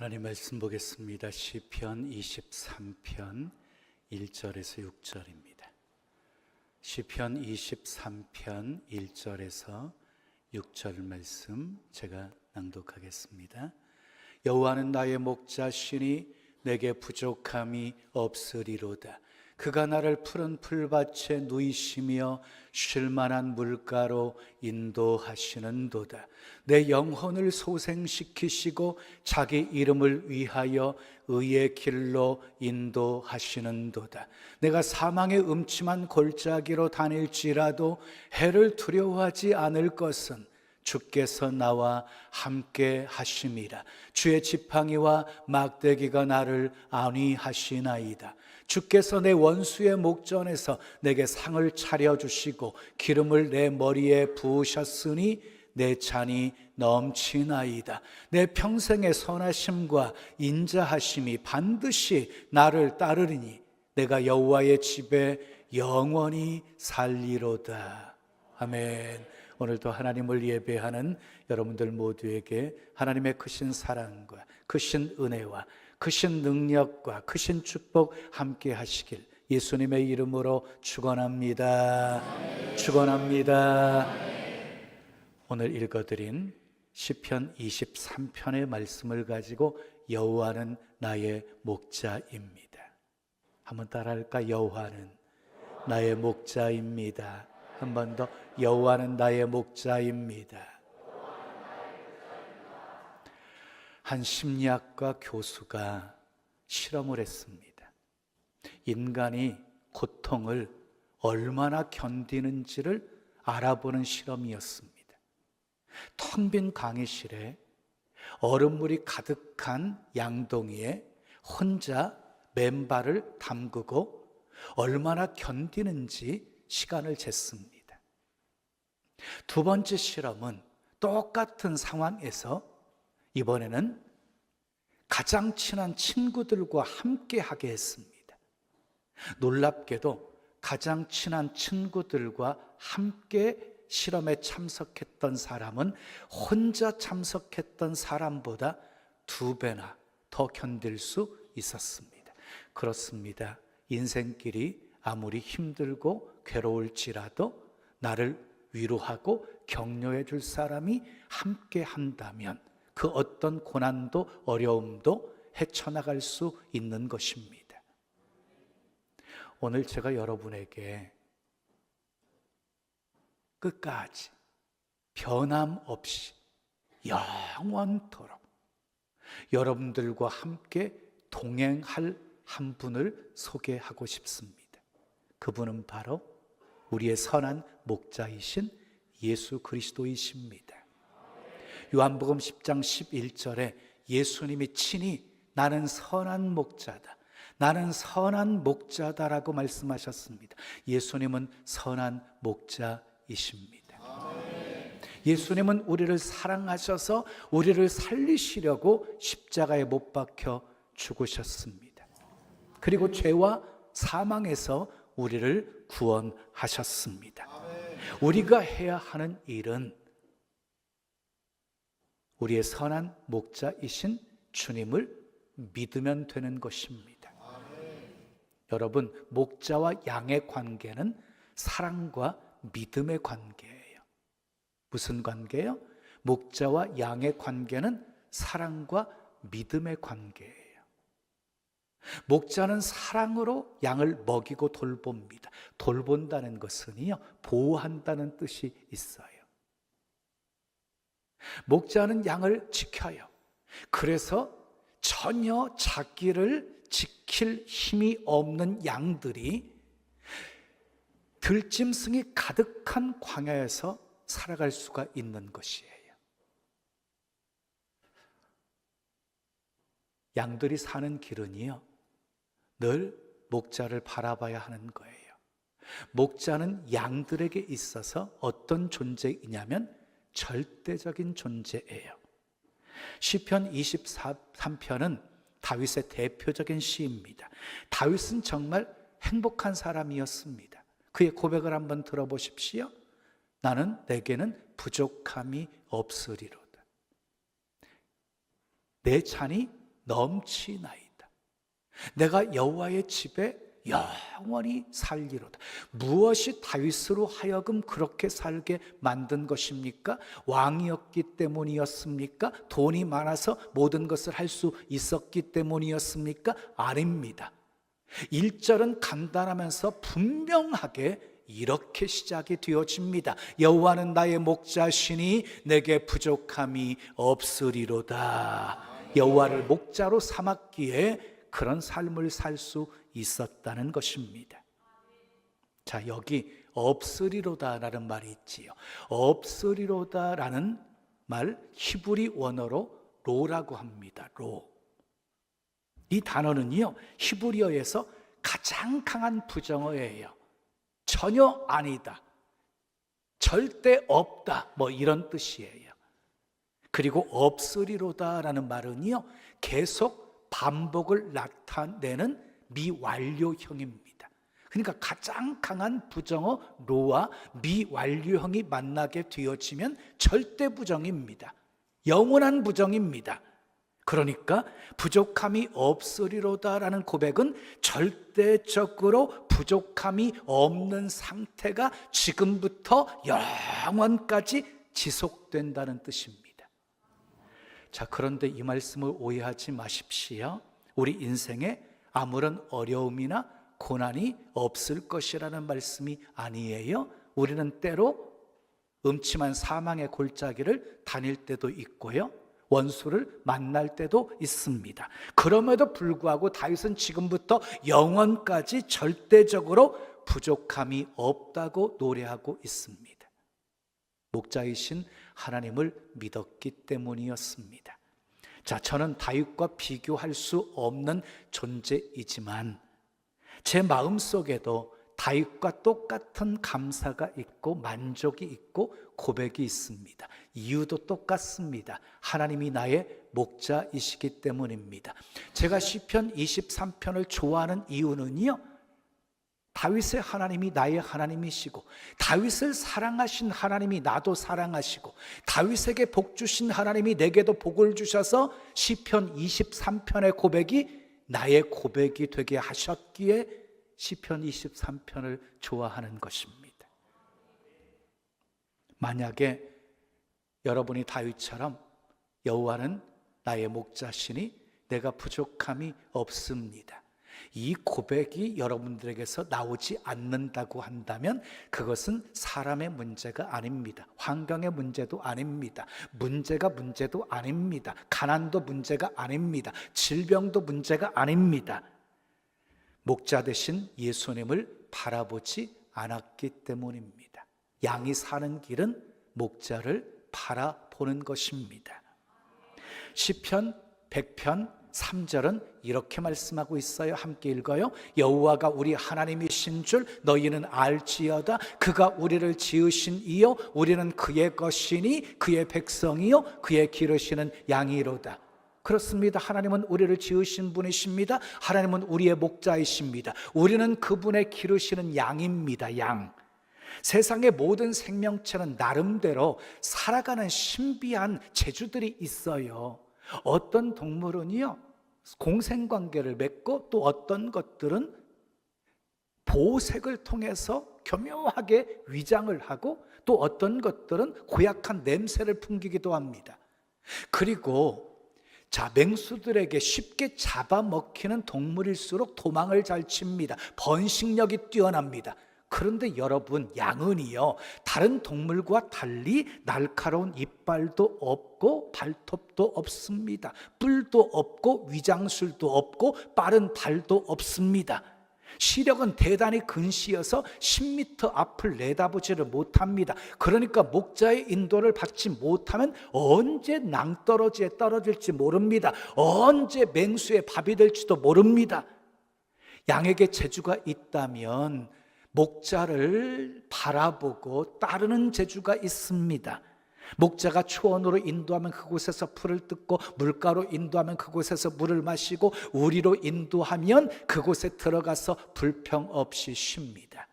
하나님 말씀 보겠습니다. 시편 23편 1절에서 6절입니다. 시편 23편 1절에서 6절 말씀 제가 낭독하겠습니다. 여호와는 나의 목자시니 내게 부족함이 없으리로다. 그가 나를 푸른 풀밭에 누이시며 쉴만한 물가로 인도하시는도다. 내 영혼을 소생시키시고 자기 이름을 위하여 의의 길로 인도하시는도다. 내가 사망의 음침한 골짜기로 다닐지라도 해를 두려워하지 않을 것은 주께서 나와 함께 하심이라. 주의 지팡이와 막대기가 나를 안위하시나이다. 주께서 내 원수의 목전에서 내게 상을 차려주시고 기름을 내 머리에 부으셨으니 내 잔이 넘치나이다. 내 평생의 선하심과 인자하심이 반드시 나를 따르리니 내가 여호와의 집에 영원히 살리로다. 아멘. 오늘도 하나님을 예배하는 여러분들 모두에게 하나님의 크신 사랑과 크신 은혜와 크신 능력과 크신 축복 함께 하시길 예수님의 이름으로 축원합니다. 축원합니다. 오늘 읽어드린 시편 23편의 말씀을 가지고 여호와는 나의 목자입니다. 한번 따라할까? 여호와는 나의 목자입니다. 한 번 더, 여호와는 나의 목자입니다. 한 심리학과 교수가 실험을 했습니다. 인간이 고통을 얼마나 견디는지를 알아보는 실험이었습니다. 텅 빈 강의실에 얼음물이 가득한 양동이에 혼자 맨발을 담그고 얼마나 견디는지 시간을 쟀습니다. 두 번째 실험은 똑같은 상황에서 이번에는 가장 친한 친구들과 함께 하게 했습니다. 놀랍게도 가장 친한 친구들과 함께 실험에 참석했던 사람은 혼자 참석했던 사람보다 2배나 더 견딜 수 있었습니다. 그렇습니다. 인생길이 아무리 힘들고 괴로울지라도 나를 위로하고 격려해 줄 사람이 함께 한다면 그 어떤 고난도 어려움도 헤쳐나갈 수 있는 것입니다. 오늘 제가 여러분에게 끝까지 변함없이 영원토록 여러분들과 함께 동행할 한 분을 소개하고 싶습니다. 그분은 바로 우리의 선한 목자이신 예수 그리스도이십니다. 요한복음 10장 11절에 예수님이 친히 나는 선한 목자다, 나는 선한 목자다라고 말씀하셨습니다. 예수님은 선한 목자이십니다. 예수님은 우리를 사랑하셔서 우리를 살리시려고 십자가에 못 박혀 죽으셨습니다. 그리고 죄와 사망에서 우리를 구원하셨습니다. 우리가 해야 하는 일은 우리의 선한 목자이신 주님을 믿으면 되는 것입니다. 여러분, 목자와 양의 관계는 사랑과 믿음의 관계예요. 무슨 관계예요? 목자와 양의 관계는 사랑과 믿음의 관계예요. 목자는 사랑으로 양을 먹이고 돌봅니다. 돌본다는 것은요, 보호한다는 뜻이 있어요. 목자는 양을 지켜요. 그래서 전혀 자기를 지킬 힘이 없는 양들이 들짐승이 가득한 광야에서 살아갈 수가 있는 것이에요. 양들이 사는 길은요, 늘 목자를 바라봐야 하는 거예요. 목자는 양들에게 있어서 어떤 존재이냐면 절대적인 존재예요. 시편 23편은 다윗의 대표적인 시입니다. 다윗은 정말 행복한 사람이었습니다. 그의 고백을 한번 들어보십시오. 내게는 부족함이 없으리로다. 내 잔이 넘치나이다. 내가 여호와의 집에 영원히 살리로다. 무엇이 다윗으로 하여금 그렇게 살게 만든 것입니까? 왕이었기 때문이었습니까? 돈이 많아서 모든 것을 할 수 있었기 때문이었습니까? 아닙니다. 1절은 간단하면서 분명하게 이렇게 시작이 되어집니다. 여호와는 나의 목자시니 내게 부족함이 없으리로다. 여호와를 목자로 삼았기에 그런 삶을 살 수 있었다는 것입니다. 자, 여기 없으리로다라는 말이 있지요. 없으리로다라는 말 히브리 원어로 로라고 합니다. 로. 이 단어는요, 히브리어에서 가장 강한 부정어예요. 전혀 아니다, 절대 없다, 뭐 이런 뜻이에요. 그리고 없으리로다라는 말은요, 계속 반복을 나타내는 미완료형입니다. 그러니까 가장 강한 부정어 로와 미완료형이 만나게 되어지면 절대 부정입니다. 영원한 부정입니다. 그러니까 부족함이 없으리로다라는 고백은 절대적으로 부족함이 없는 상태가 지금부터 영원까지 지속된다는 뜻입니다. 자, 그런데 이 말씀을 오해하지 마십시오. 우리 인생에 아무런 어려움이나 고난이 없을 것이라는 말씀이 아니에요. 우리는 때로 음침한 사망의 골짜기를 다닐 때도 있고요, 원수를 만날 때도 있습니다. 그럼에도 불구하고 다윗은 지금부터 영원까지 절대적으로 부족함이 없다고 노래하고 있습니다. 목자이신 하나님을 믿었기 때문이었습니다. 자, 저는 다윗과 비교할 수 없는 존재이지만 제 마음속에도 다윗과 똑같은 감사가 있고 만족이 있고 고백이 있습니다. 이유도 똑같습니다. 하나님이 나의 목자이시기 때문입니다. 제가 시편 23편을 좋아하는 이유는요, 다윗의 하나님이 나의 하나님이시고 다윗을 사랑하신 하나님이 나도 사랑하시고 다윗에게 복 주신 하나님이 내게도 복을 주셔서 시편 23편의 고백이 나의 고백이 되게 하셨기에 시편 23편을 좋아하는 것입니다. 만약에 여러분이 다윗처럼 여호와는 나의 목자시니 내가 부족함이 없습니다, 이 고백이 여러분들에게서 나오지 않는다고 한다면 그것은 사람의 문제가 아닙니다. 환경의 문제도 아닙니다. 문제가 문제도 아닙니다. 가난도 문제가 아닙니다. 질병도 문제가 아닙니다. 목자 되신 예수님을 바라보지 않았기 때문입니다. 양이 사는 길은 목자를 바라보는 것입니다. 시편 100편 3절은 이렇게 말씀하고 있어요. 함께 읽어요. 여호와가 우리 하나님이신 줄 너희는 알지어다. 그가 우리를 지으신 이요 우리는 그의 것이니 그의 백성이요 그의 기르시는 양이로다. 그렇습니다. 하나님은 우리를 지으신 분이십니다. 하나님은 우리의 목자이십니다. 우리는 그분의 기르시는 양입니다. 양. 세상의 모든 생명체는 나름대로 살아가는 신비한 재주들이 있어요. 어떤 동물은요, 공생관계를 맺고 또 어떤 것들은 보색을 통해서 교묘하게 위장을 하고 또 어떤 것들은 고약한 냄새를 풍기기도 합니다. 그리고 맹수들에게 쉽게 잡아먹히는 동물일수록 도망을 잘 칩니다. 번식력이 뛰어납니다. 그런데 여러분, 양은요 다른 동물과 달리 날카로운 이빨도 없고 발톱도 없습니다. 뿔도 없고 위장술도 없고 빠른 발도 없습니다. 시력은 대단히 근시여서 10m 앞을 내다보지를 못합니다. 그러니까 목자의 인도를 받지 못하면 언제 낭떠러지에 떨어질지 모릅니다. 언제 맹수의 밥이 될지도 모릅니다. 양에게 재주가 있다면 목자를 바라보고 따르는 재주가 있습니다. 목자가 초원으로 인도하면 그곳에서 풀을 뜯고 물가로 인도하면 그곳에서 물을 마시고 우리로 인도하면 그곳에 들어가서 불평 없이 쉽니다.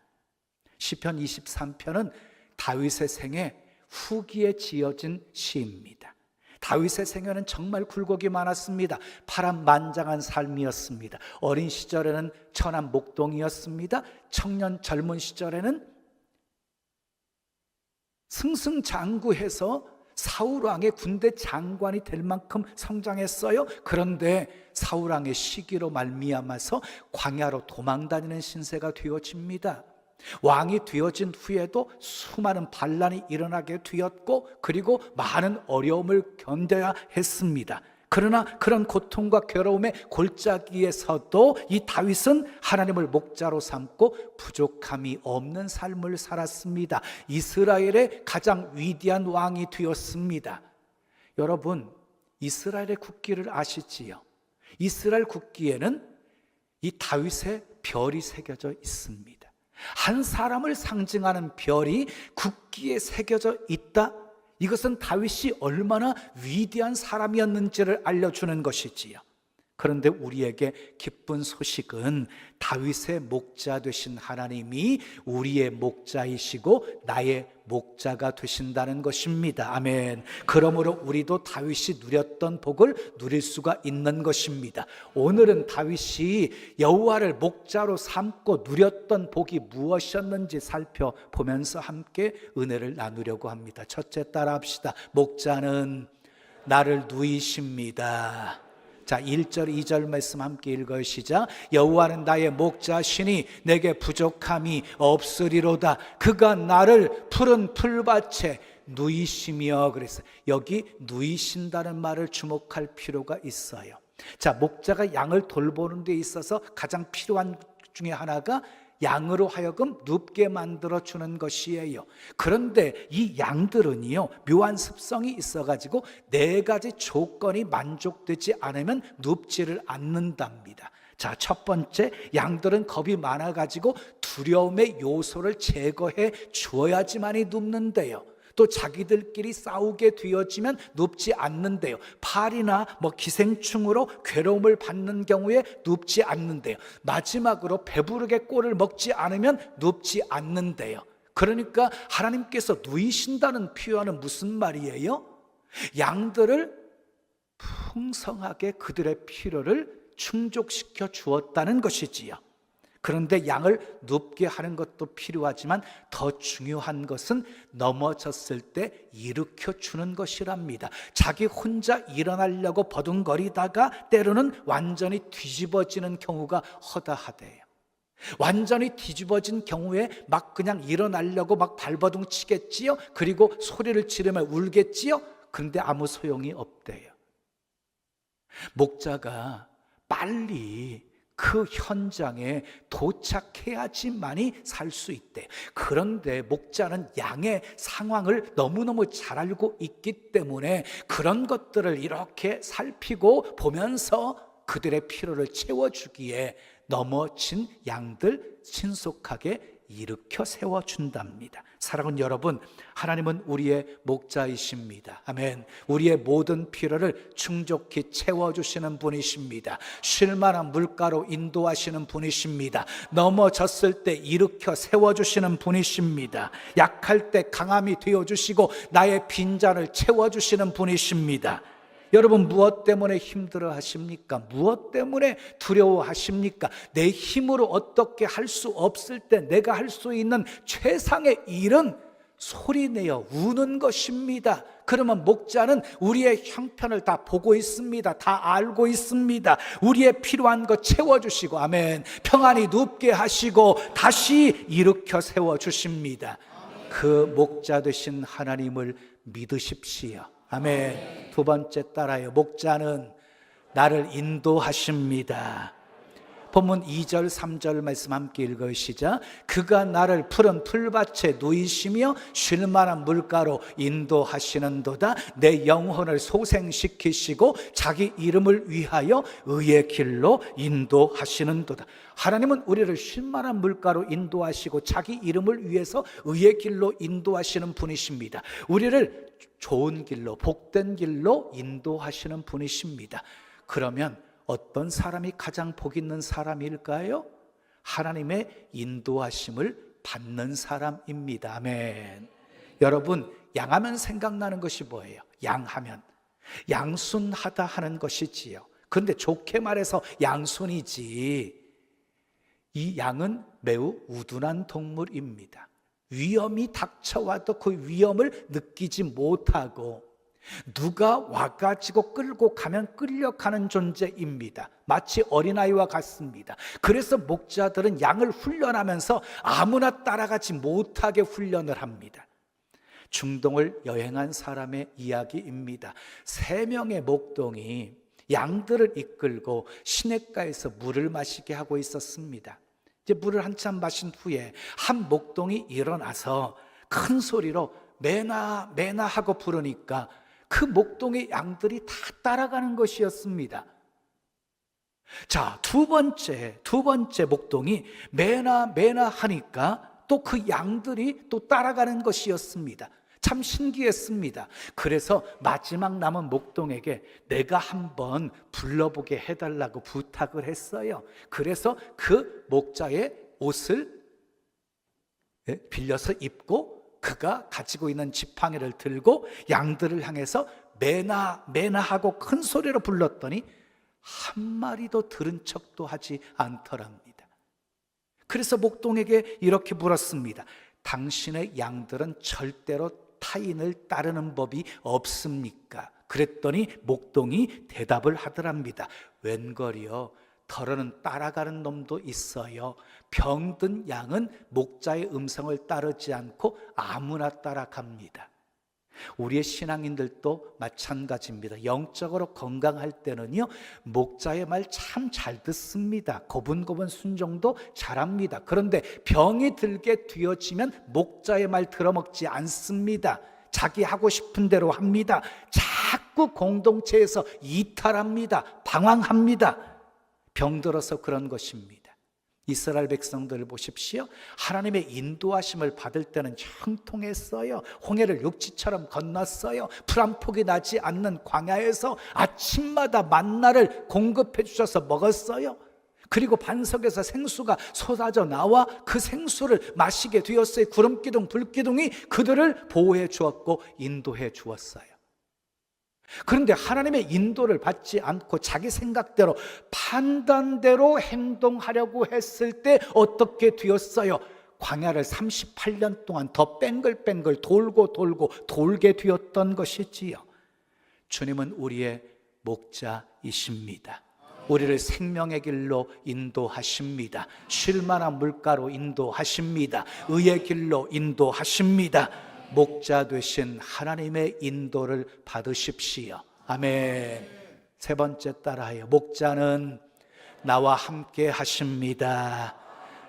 시편 23편은 다윗의 생애 후기에 지어진 시입니다. 다윗의 생애는 정말 굴곡이 많았습니다. 파란만장한 삶이었습니다. 어린 시절에는 천한 목동이었습니다. 청년 젊은 시절에는 승승장구해서 사울왕의 군대 장관이 될 만큼 성장했어요. 그런데 사울왕의 시기로 말미암아서 광야로 도망다니는 신세가 되어집니다. 왕이 되어진 후에도 수많은 반란이 일어나게 되었고, 그리고 많은 어려움을 견뎌야 했습니다. 그러나 그런 고통과 괴로움의 골짜기에서도 이 다윗은 하나님을 목자로 삼고 부족함이 없는 삶을 살았습니다. 이스라엘의 가장 위대한 왕이 되었습니다. 여러분, 이스라엘의 국기를 아시지요? 이스라엘 국기에는 이 다윗의 별이 새겨져 있습니다. 한 사람을 상징하는 별이 국기에 새겨져 있다. 이것은 다윗이 얼마나 위대한 사람이었는지를 알려주는 것이지요. 그런데 우리에게 기쁜 소식은 다윗의 목자 되신 하나님이 우리의 목자이시고 나의 목자가 되신다는 것입니다. 아멘. 그러므로 우리도 다윗이 누렸던 복을 누릴 수가 있는 것입니다. 오늘은 다윗이 여호와를 목자로 삼고 누렸던 복이 무엇이었는지 살펴보면서 함께 은혜를 나누려고 합니다. 첫째, 따라합시다. 목자는 나를 누이십니다. 자, 1절 2절 말씀 함께 읽어요. 시작. 여호와는 나의 목자시니 내게 부족함이 없으리로다. 그가 나를 푸른 풀밭에 누이시며. 그래서 여기 누이신다는 말을 주목할 필요가 있어요. 자, 목자가 양을 돌보는 데 있어서 가장 필요한 중에 하나가 양으로 하여금 눕게 만들어주는 것이에요. 그런데 이 양들은요, 묘한 습성이 있어가지고 4가지 조건이 만족되지 않으면 눕지를 않는답니다. 자, 첫 번째, 양들은 겁이 많아가지고 두려움의 요소를 제거해 주어야지만이 눕는데요. 또 자기들끼리 싸우게 되어지면 눕지 않는데요. 팔이나 기생충으로 괴로움을 받는 경우에 눕지 않는데요. 마지막으로 배부르게 꼴을 먹지 않으면 눕지 않는데요. 그러니까 하나님께서 누이신다는 표현은 무슨 말이에요? 양들을 풍성하게 그들의 필요를 충족시켜 주었다는 것이지요. 그런데 양을 눕게 하는 것도 필요하지만 더 중요한 것은 넘어졌을 때 일으켜 주는 것이랍니다. 자기 혼자 일어나려고 버둥거리다가 때로는 완전히 뒤집어지는 경우가 허다하대요. 완전히 뒤집어진 경우에 막 그냥 일어나려고 막 발버둥 치겠지요. 그리고 소리를 지르며 울겠지요. 그런데 아무 소용이 없대요. 목자가 빨리 그 현장에 도착해야지만이 살 수 있대. 그런데 목자는 양의 상황을 너무너무 잘 알고 있기 때문에 그런 것들을 이렇게 살피고 보면서 그들의 필요를 채워주기에 넘어진 양들 신속하게 일으켜 세워준답니다. 사랑하는 여러분, 하나님은 우리의 목자이십니다. 아멘. 우리의 모든 필요를 충족히 채워주시는 분이십니다. 쉴만한 물가로 인도하시는 분이십니다. 넘어졌을 때 일으켜 세워주시는 분이십니다. 약할 때 강함이 되어주시고 나의 빈잔을 채워주시는 분이십니다. 여러분, 무엇 때문에 힘들어 하십니까? 무엇 때문에 두려워하십니까? 내 힘으로 어떻게 할 수 없을 때 내가 할 수 있는 최상의 일은 소리내어 우는 것입니다. 그러면 목자는 우리의 형편을 다 보고 있습니다. 다 알고 있습니다. 우리의 필요한 것 채워주시고, 아멘, 평안히 눕게 하시고 다시 일으켜 세워주십니다. 그 목자 되신 하나님을 믿으십시오. 아멘. 두 번째, 따라요. 목자는 나를 인도하십니다. 본문 2절 3절 말씀 함께 읽으시자. 그가 나를 푸른 풀밭에 누이시며 쉴만한 물가로 인도하시는도다. 내 영혼을 소생시키시고 자기 이름을 위하여 의의 길로 인도하시는도다. 하나님은 우리를 쉴만한 물가로 인도하시고 자기 이름을 위해서 의의 길로 인도하시는 분이십니다. 우리를 좋은 길로, 복된 길로 인도하시는 분이십니다. 그러면 어떤 사람이 가장 복 있는 사람일까요? 하나님의 인도하심을 받는 사람입니다. 아멘. 여러분, 양하면 생각나는 것이 뭐예요? 양하면 양순하다 하는 것이지요. 그런데 좋게 말해서 양순이지, 이 양은 매우 우둔한 동물입니다. 위험이 닥쳐와도 그 위험을 느끼지 못하고 누가 와가지고 끌고 가면 끌려가는 존재입니다. 마치 어린아이와 같습니다. 그래서 목자들은 양을 훈련하면서 아무나 따라가지 못하게 훈련을 합니다. 중동을 여행한 사람의 이야기입니다. 3명의 목동이 양들을 이끌고 시냇가에서 물을 마시게 하고 있었습니다. 이제 물을 한참 마신 후에 한 목동이 일어나서 큰 소리로 메나 메나 하고 부르니까 그 목동의 양들이 다 따라가는 것이었습니다. 자, 두 번째 목동이 메나 메나 하니까 또 그 양들이 또 따라가는 것이었습니다. 참 신기했습니다. 그래서 마지막 남은 목동에게 내가 한번 불러보게 해달라고 부탁을 했어요. 그래서 그 목자의 옷을 빌려서 입고 그가 가지고 있는 지팡이를 들고 양들을 향해서 메나 메나 하고 큰 소리로 불렀더니 한 마리도 들은 척도 하지 않더랍니다. 그래서 목동에게 이렇게 물었습니다. 당신의 양들은 절대로 타인을 따르는 법이 없습니까? 그랬더니 목동이 대답을 하더랍니다. 웬걸이요, 더러는 따라가는 놈도 있어요. 병든 양은 목자의 음성을 따르지 않고 아무나 따라갑니다. 우리의 신앙인들도 마찬가지입니다. 영적으로 건강할 때는요, 목자의 말 참 잘 듣습니다. 고분고분 순종도 잘합니다. 그런데 병이 들게 되어지면 목자의 말 들어먹지 않습니다. 자기 하고 싶은 대로 합니다. 자꾸 공동체에서 이탈합니다. 방황합니다. 병들어서 그런 것입니다. 이스라엘 백성들을 보십시오. 하나님의 인도하심을 받을 때는 형통했어요. 홍해를 육지처럼 건넜어요. 풀 한 폭이 나지 않는 광야에서 아침마다 만나를 공급해 주셔서 먹었어요. 그리고 반석에서 생수가 쏟아져 나와 그 생수를 마시게 되었어요. 구름기둥, 불기둥이 그들을 보호해 주었고 인도해 주었어요. 그런데 하나님의 인도를 받지 않고 자기 생각대로 판단대로 행동하려고 했을 때 어떻게 되었어요? 광야를 38년 동안 더 뱅글뱅글 돌고 돌게 되었던 것이지요. 주님은 우리의 목자이십니다. 우리를 생명의 길로 인도하십니다. 쉴만한 물가로 인도하십니다. 의의 길로 인도하십니다. 목자 되신 하나님의 인도를 받으십시오. 아멘. 세 번째 따라해요. 목자는 나와 함께 하십니다.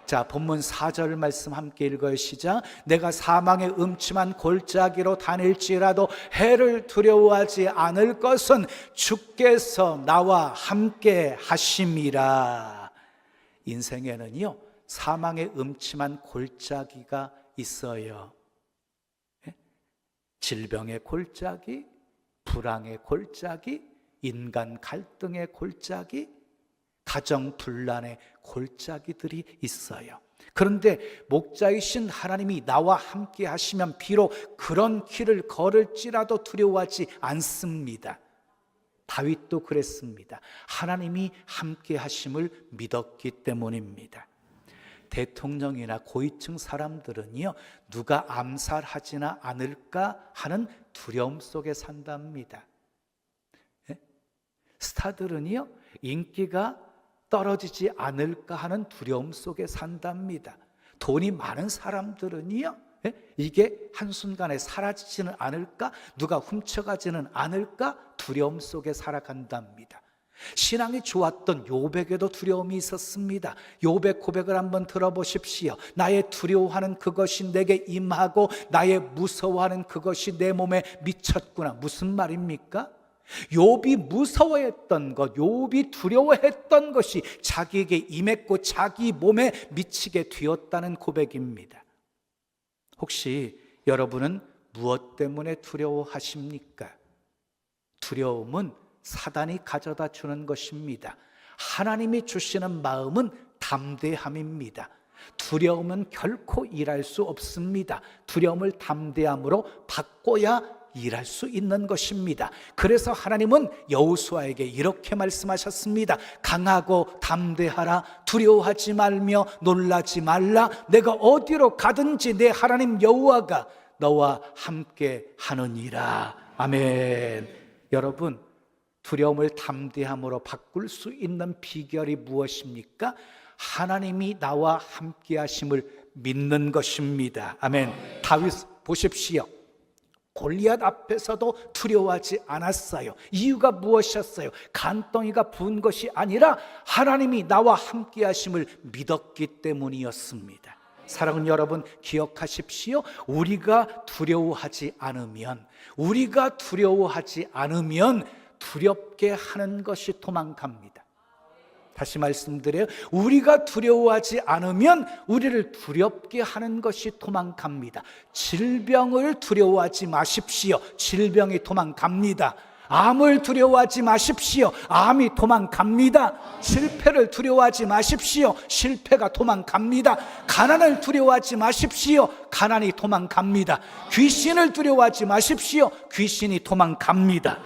자, 본문 4절 말씀 함께 읽어요. 시작. 내가 사망의 음침한 골짜기로 다닐지라도 해를 두려워하지 않을 것은 주께서 나와 함께 하심이라. 인생에는요, 사망의 음침한 골짜기가 있어요. 질병의 골짜기, 불황의 골짜기, 인간 갈등의 골짜기, 가정 분란의 골짜기들이 있어요. 그런데 목자이신 하나님이 나와 함께 하시면 비록 그런 길을 걸을지라도 두려워하지 않습니다. 다윗도 그랬습니다. 하나님이 함께 하심을 믿었기 때문입니다. 대통령이나 고위층 사람들은요, 누가 암살하지나 않을까 하는 두려움 속에 산답니다. 스타들은요, 인기가 떨어지지 않을까 하는 두려움 속에 산답니다. 돈이 많은 사람들은요, 이게 한순간에 사라지지는 않을까, 누가 훔쳐가지는 않을까 두려움 속에 살아간답니다. 신앙이 좋았던 욥에게도 두려움이 있었습니다. 욥의 고백을 한번 들어보십시오. 나의 두려워하는 그것이 내게 임하고 나의 무서워하는 그것이 내 몸에 미쳤구나. 무슨 말입니까? 욥이 무서워했던 것, 욥이 두려워했던 것이 자기에게 임했고 자기 몸에 미치게 되었다는 고백입니다. 혹시 여러분은 무엇 때문에 두려워하십니까? 두려움은 사단이 가져다 주는 것입니다. 하나님이 주시는 마음은 담대함입니다. 두려움은 결코 일할 수 없습니다. 두려움을 담대함으로 바꿔야 일할 수 있는 것입니다. 그래서 하나님은 여호수아에게 이렇게 말씀하셨습니다. 강하고 담대하라. 두려워하지 말며 놀라지 말라. 내가 어디로 가든지 내 하나님 여호와가 너와 함께 하느니라. 아멘. 여러분, 두려움을 담대함으로 바꿀 수 있는 비결이 무엇입니까? 하나님이 나와 함께 하심을 믿는 것입니다. 아멘. 다윗 보십시오. 골리앗 앞에서도 두려워하지 않았어요. 이유가 무엇이었어요? 간덩이가 부은 것이 아니라 하나님이 나와 함께 하심을 믿었기 때문이었습니다. 사랑하는 여러분, 기억하십시오. 우리가 두려워하지 않으면 두렵게 하는 것이 도망갑니다. 다시 말씀드려요. 우리가 두려워하지 않으면 우리를 두렵게 하는 것이 도망갑니다. 질병을 두려워하지 마십시오. 질병이 도망갑니다. 암을 두려워하지 마십시오. 암이 도망갑니다. 실패를 두려워하지 마십시오. 실패가 도망갑니다. 가난을 두려워하지 마십시오. 가난이 도망갑니다. 귀신을 두려워하지 마십시오. 귀신이 도망갑니다.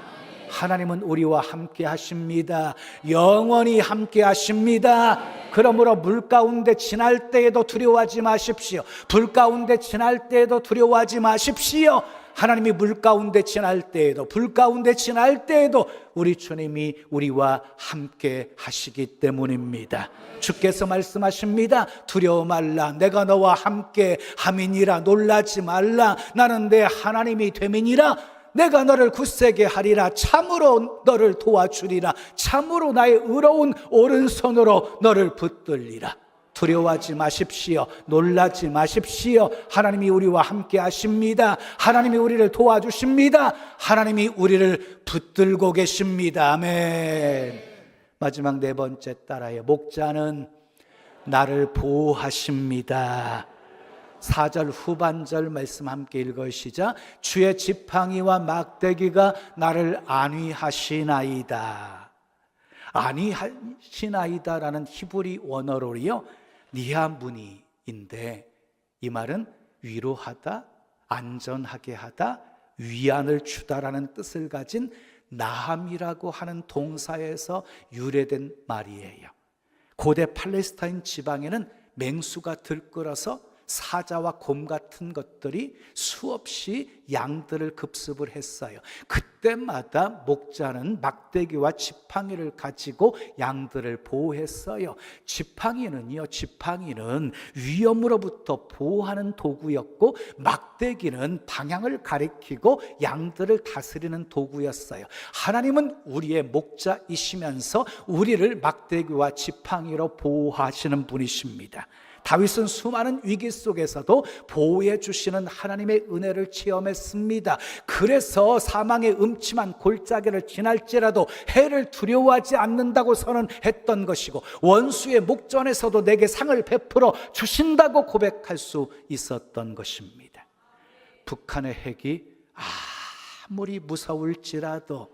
하나님은 우리와 함께 하십니다. 영원히 함께 하십니다. 그러므로 물 가운데 지날 때에도 두려워하지 마십시오. 불 가운데 지날 때에도 두려워하지 마십시오. 하나님이 물 가운데 지날 때에도 불 가운데 지날 때에도 우리 주님이 우리와 함께 하시기 때문입니다. 주께서 말씀하십니다. 두려워 말라. 내가 너와 함께 함이니라. 놀라지 말라. 나는 내 하나님이 됨이니라. 내가 너를 굳세게 하리라. 참으로 너를 도와주리라. 참으로 나의 의로운 오른손으로 너를 붙들리라. 두려워하지 마십시오. 놀라지 마십시오. 하나님이 우리와 함께 하십니다. 하나님이 우리를 도와주십니다. 하나님이 우리를 붙들고 계십니다. 아멘. 마지막 네 번째 따라요. 목자는 나를 보호하십니다. 4절 후반절 말씀 함께 읽으시자. 주의 지팡이와 막대기가 나를 안위하시나이다. 안위하시나이다라는 히브리 원어로요, 니하무니인데 이 말은 위로하다, 안전하게 하다, 위안을 주다라는 뜻을 가진 나함이라고 하는 동사에서 유래된 말이에요. 고대 팔레스타인 지방에는 맹수가 들끓어서 사자와 곰 같은 것들이 수없이 양들을 급습을 했어요. 그때마다 목자는 막대기와 지팡이를 가지고 양들을 보호했어요. 지팡이는 위험으로부터 보호하는 도구였고, 막대기는 방향을 가리키고 양들을 다스리는 도구였어요. 하나님은 우리의 목자이시면서 우리를 막대기와 지팡이로 보호하시는 분이십니다. 다윗은 수많은 위기 속에서도 보호해 주시는 하나님의 은혜를 체험했습니다. 그래서 사망의 음침한 골짜기를 지날지라도 해를 두려워하지 않는다고 선언했던 것이고, 원수의 목전에서도 내게 상을 베풀어 주신다고 고백할 수 있었던 것입니다. 북한의 핵이 아무리 무서울지라도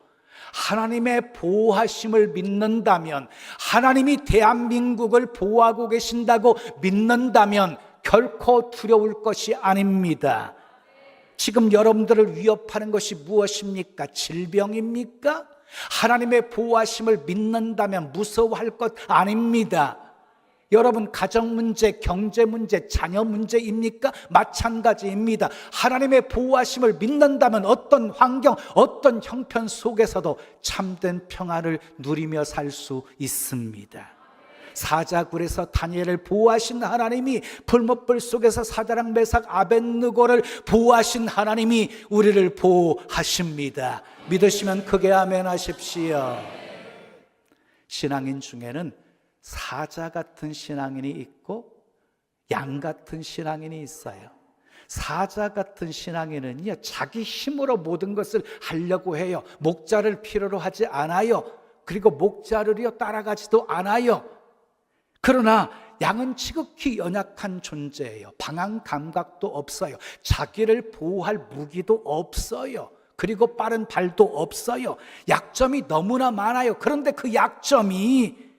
하나님의 보호하심을 믿는다면, 하나님이 대한민국을 보호하고 계신다고 믿는다면 결코 두려울 것이 아닙니다. 지금 여러분들을 위협하는 것이 무엇입니까? 질병입니까? 하나님의 보호하심을 믿는다면 무서워할 것 아닙니다. 여러분, 가정 문제, 경제 문제, 자녀 문제입니까? 마찬가지입니다. 하나님의 보호하심을 믿는다면 어떤 환경, 어떤 형편 속에서도 참된 평안을 누리며 살 수 있습니다. 사자굴에서 다니엘을 보호하신 하나님이, 불못불 속에서 사드락 메삭 아벳느고를 보호하신 하나님이 우리를 보호하십니다. 믿으시면 크게 아멘 하십시오. 신앙인 중에는 사자 같은 신앙인이 있고 양 같은 신앙인이 있어요. 사자 같은 신앙인은요, 자기 힘으로 모든 것을 하려고 해요. 목자를 필요로 하지 않아요. 그리고 목자를요 따라가지도 않아요. 그러나 양은 지극히 연약한 존재예요. 방황 감각도 없어요. 자기를 보호할 무기도 없어요. 그리고 빠른 발도 없어요. 약점이 너무나 많아요. 그런데 그 약점이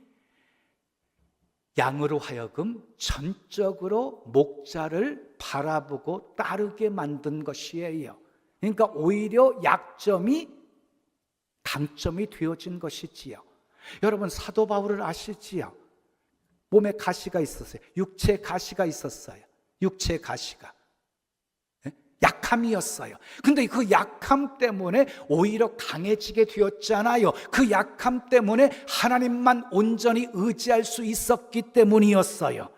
양으로 하여금 전적으로 목자를 바라보고 따르게 만든 것이에요. 그러니까 오히려 약점이 강점이 되어진 것이지요. 여러분 사도 바울을 아시지요? 몸에 가시가 있었어요. 육체에 가시가 있었어요. 육체에 가시가. 약함이었어요. 근데 그 약함 때문에 오히려 강해지게 되었잖아요. 그 약함 때문에 하나님만 온전히 의지할 수 있었기 때문이었어요.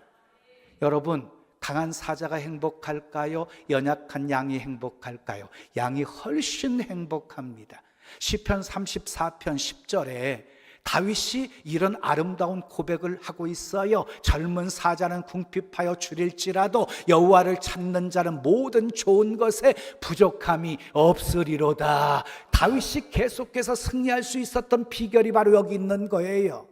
여러분, 강한 사자가 행복할까요? 연약한 양이 행복할까요? 양이 훨씬 행복합니다. 시편 34편 10절에 다윗이 이런 아름다운 고백을 하고 있어요. 젊은 사자는 궁핍하여 줄일지라도 여호와를 찾는 자는 모든 좋은 것에 부족함이 없으리로다. 다윗이 계속해서 승리할 수 있었던 비결이 바로 여기 있는 거예요.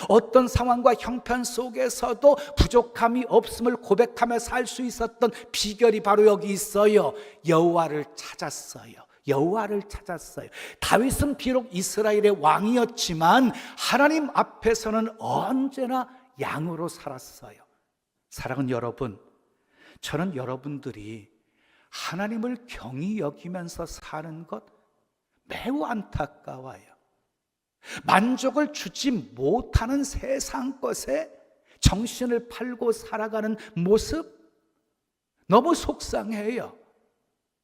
어떤 상황과 형편 속에서도 부족함이 없음을 고백하며 살 수 있었던 비결이 바로 여기 있어요. 여호와를 찾았어요. 여호와를 찾았어요. 다윗은 비록 이스라엘의 왕이었지만 하나님 앞에서는 언제나 양으로 살았어요. 사랑하는 여러분, 저는 여러분들이 하나님을 경히 여기면서 사는 것 매우 안타까워요. 만족을 주지 못하는 세상 것에 정신을 팔고 살아가는 모습 너무 속상해요.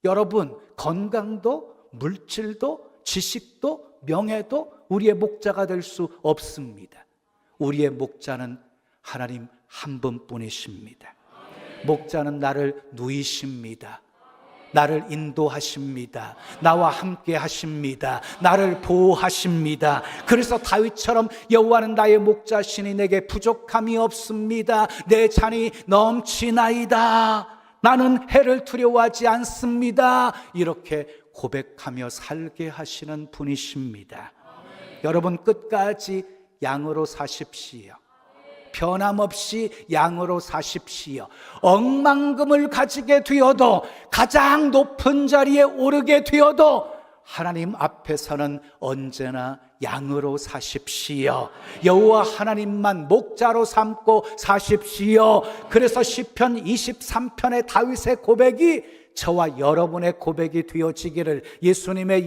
여러분, 건강도 물질도 지식도 명예도 우리의 목자가 될 수 없습니다. 우리의 목자는 하나님 한 분뿐이십니다. 목자는 나를 누이십니다. 나를 인도하십니다. 나와 함께 하십니다. 나를 보호하십니다. 그래서 다윗처럼 여호와는 나의 목자시니 내게 부족함이 없습니다. 내 잔이 넘치나이다. 나는 해를 두려워하지 않습니다. 이렇게 고백하며 살게 하시는 분이십니다. 여러분, 끝까지 양으로 사십시오. 변함없이 양으로 사십시오. 억만금을 가지게 되어도, 가장 높은 자리에 오르게 되어도 하나님 앞에서는 언제나 양으로 사십시오. 여호와 하나님만 목자로 삼고 사십시오. 그래서 시편 23편의 다윗의 고백이 저와 여러분의 고백이 되어지기를 예수님의